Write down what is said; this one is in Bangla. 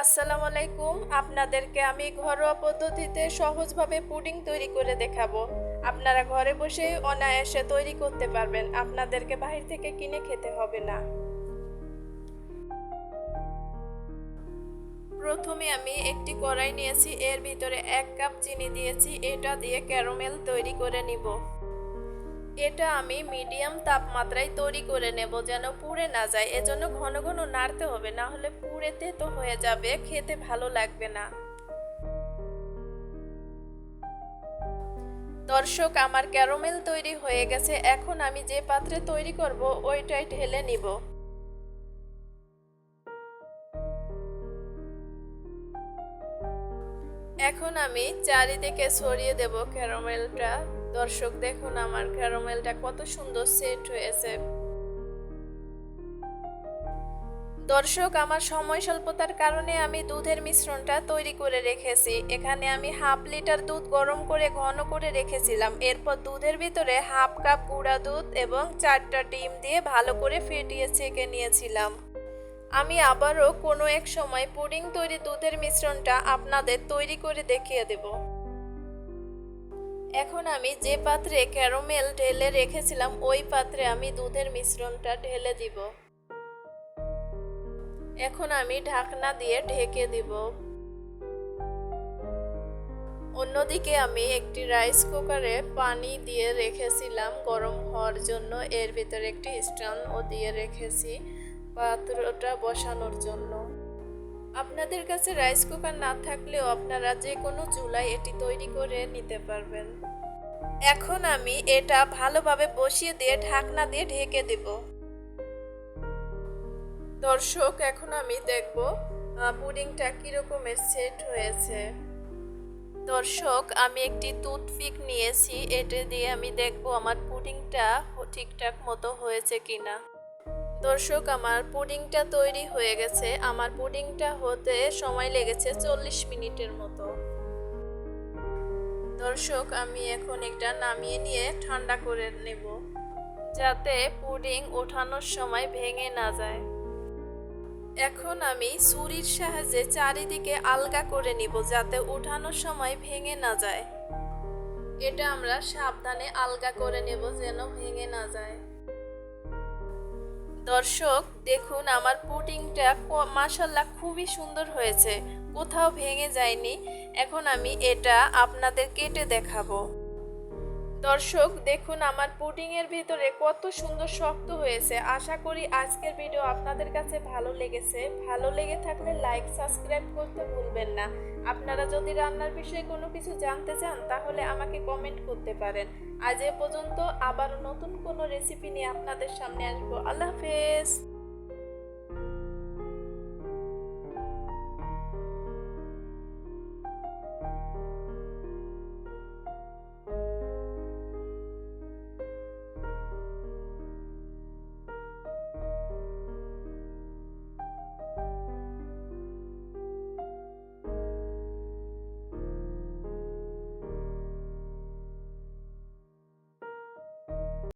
আসসালামু আলাইকুম। আপনাদেরকে আমি ঘরোয়া পদ্ধতিতে সহজভাবে পুডিং তৈরি করে দেখাবো। আপনারা ঘরে বসেই অনায়াসে তৈরি করতে পারবেন, আপনাদেরকে বাহির থেকে কিনে খেতে হবে না। প্রথমে আমি একটি কড়াই নিয়েছি, এর ভিতরে 1 কাপ চিনি দিয়েছি। এটা দিয়ে ক্যারামেল তৈরি করে নিব। এটা আমি মিডিয়াম তাপমাত্রায় তৈরি করে নেব, যেন পুড়ে না যায়। এজন্য ঘন ঘন নাড়তে হবে, না হলে পুড়ে তেতো হয়ে যাবে, খেতে ভালো লাগবে না। দর্শক, আমার ক্যারামেল তৈরি হয়ে গেছে। এখন আমি যে পাত্রে তৈরি করব ওইটাই ঢেলে নিব। এখন আমি চারিদিকে ছড়িয়ে দেব ক্যারামেলটা। দর্শক দেখুন আমার ক্যারামেলটা কত সুন্দর সেট হয়েছে। দর্শক, আমার সময় স্বল্পতার কারণে আমি দুধের মিশ্রণটা তৈরি করে রেখেছি। এখানে আমি 1/2 লিটার দুধ গরম করে ঘন করে রেখেছিলাম। এরপর দুধের ভিতরে 1/2 কাপ গুঁড়া দুধ এবং 4টা ডিম দিয়ে ভালো করে ফেটিয়ে ছেঁকে নিয়েছিলাম। আমি আবারও কোনো এক সময় পুডিং তৈরি দুধের মিশ্রণটা আপনাদের তৈরি করে দেখিয়ে দেব। এখন আমি যে পাত্রে ক্যারামেল ঢেলে রেখেছিলাম ওই পাত্রে আমি দুধের মিশ্রণটা ঢেলে দিব। এখন আমি ঢাকনা দিয়ে ঢেকে দিব। অন্যদিকে আমি একটি রাইস কুকারে পানি দিয়ে রেখেছিলাম গরম হওয়ার জন্য। এর ভিতরে একটি স্ট্যান্ডও দিয়ে রেখেছি পাত্রটা বসানোর জন্য। আপনাদের কাছে রাইস কুকার না থাকলেও আপনারা যে কোনো চুলায় এটি তৈরি করে নিতে পারবেন। এখন আমি এটা ভালোভাবে বসিয়ে দিয়ে ঢাকনা দিয়ে ঢেকে দেব। দর্শক, এখন আমি দেখব পুডিংটা কীরকমের সেট হয়েছে। দর্শক, আমি একটি টুথপিক নিয়েছি, এটা দিয়ে আমি দেখব আমার পুডিংটা ঠিকঠাক মতো হয়েছে কিনা। দর্শক, আমার পুডিংটা তৈরি হয়ে গেছে। আমার পুডিংটা হতে সময় লেগেছে 40 মিনিটের মতো। দর্শক, আমি এখন এটা নামিয়ে নিয়ে ঠান্ডা করে নেব, যাতে পুডিং ওঠানোর সময় ভেঙে না যায়। এখন আমি ছুরির সাহায্যে চারিদিকে আলগা করে নিব, যাতে উঠানোর সময় ভেঙে না যায়। এটা আমরা সাবধানে আলগা করে নেব, যেন ভেঙে না যায়। দর্শক দেখুন, আমার পুডিংটা মাশাআল্লাহ খুবই সুন্দর হয়েছে, কোথাও ভেঙে যায়নি। এখন আমি এটা আপনাদের কেটে দেখাবো। দর্শক দেখুন, আমার পুডিংয়ের ভিতরে কত সুন্দর শক্ত হয়েছে। আশা করি আজকের ভিডিও আপনাদের কাছে ভালো লেগেছে। ভালো লেগে থাকলে লাইক সাবস্ক্রাইব করতে ভুলবেন না। আপনারা যদি রান্নার বিষয়ে কোনো কিছু জানতে চান তাহলে আমাকে কমেন্ট করতে পারেন। আজ এ পর্যন্ত, আবার নতুন কোনো রেসিপি নিয়ে আপনাদের সামনে আসবো। আল্লাহ হাফেজ।